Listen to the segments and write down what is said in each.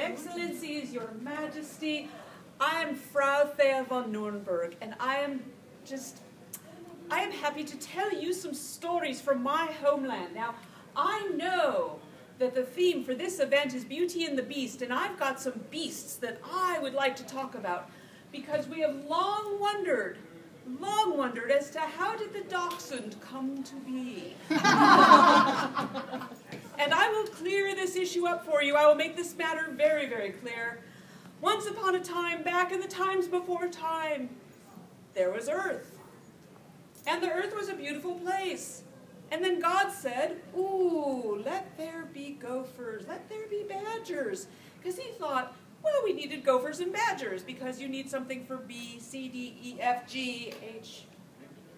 Excellencies, Your Majesty, I am Frau Thea von Nuremberg, and I am happy to tell you some stories from my homeland. Now, I know that the theme for this event is Beauty and the Beast, and I've got some beasts that I would like to talk about, because we have long wondered as to how did the dachshund come to be. And I will clear this issue up for you. I will make this matter very, very clear. Once upon a time, back in the times before time, there was Earth. And the Earth was a beautiful place. And then God said, ooh, let there be gophers, let there be badgers. Because he thought, well, we needed gophers and badgers because you need something for B, C, D, E, F, G, H.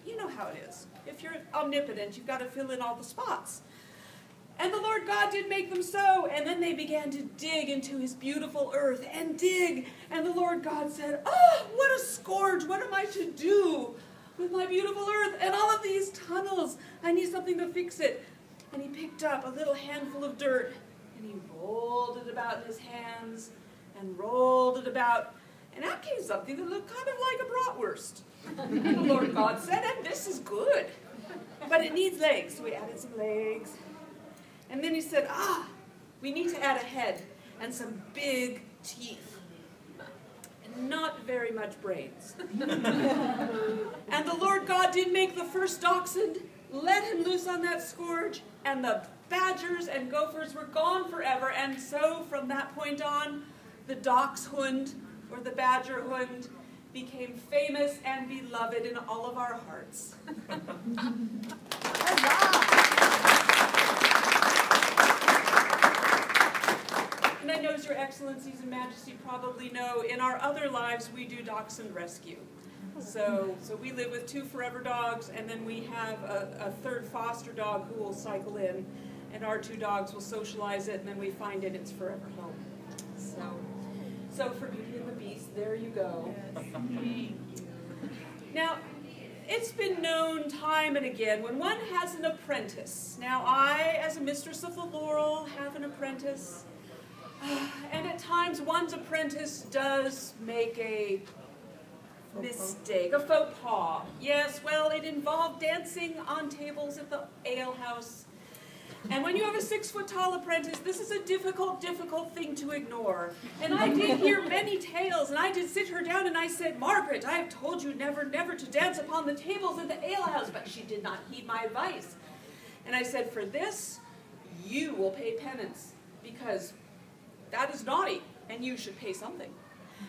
You know how it is. If you're omnipotent, you've got to fill in all the spots. And the Lord God did make them so, and then they began to dig into his beautiful earth, and dig, and the Lord God said, oh, what a scourge, what am I to do with my beautiful earth and all of these tunnels? I need something to fix it. And he picked up a little handful of dirt, and he rolled it about in his hands, and rolled it about, and out came something that looked kind of like a bratwurst. And the Lord God said, and this is good, but it needs legs, so we added some legs. And then he said, we need to add a head and some big teeth and not very much brains. And the Lord God did make the first dachshund, let him loose on that scourge, and the badgers and gophers were gone forever. And so from that point on, the dachshund, or the badgerhund, became famous and beloved in all of our hearts. And I know, Your Excellencies and Majesty probably know, in our other lives we do dachshund rescue. So we live with 2 forever dogs, and then we have a third foster dog who will cycle in, and our 2 dogs will socialize it, and then we find it its forever home. So for Beauty and the Beast, there you go. Now, it's been known time and again when one has an apprentice. Now, I, as a mistress of the laurel, have an apprentice. And at times, one's apprentice does make a mistake, a faux pas. Yes, well, it involved dancing on tables at the alehouse. And when you have a 6-foot-tall apprentice, this is a difficult thing to ignore. And I did hear many tales, and I did sit her down, and I said, Margaret, I have told you never to dance upon the tables at the alehouse. But she did not heed my advice. And I said, for this, you will pay penance, because that is naughty, and you should pay something.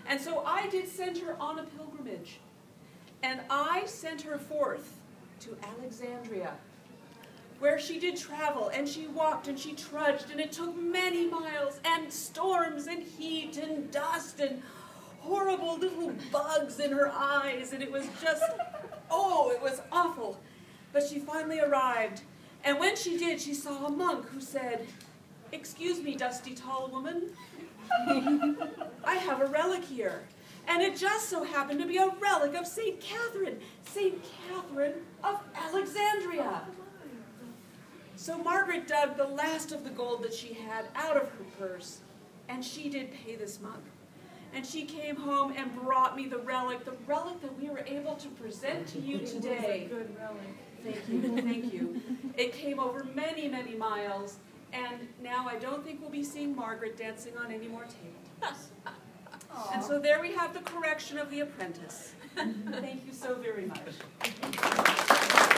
And so I did send her on a pilgrimage. And I sent her forth to Alexandria, where she did travel, and she walked, and she trudged, and it took many miles, and storms, and heat, and dust, and horrible little bugs in her eyes, and it was just, oh, it was awful. But she finally arrived, and when she did, she saw a monk who said, excuse me, dusty tall woman, I have a relic here. And it just so happened to be a relic of St. Catherine of Alexandria. So Margaret dug the last of the gold that she had out of her purse, and she did pay this monk. And she came home and brought me the relic that we were able to present to you today. It was a good relic. Thank you, thank you. It came over many, many miles, and now I don't think we'll be seeing Margaret dancing on any more tables. And so there we have the correction of the apprentice. Thank you so very much.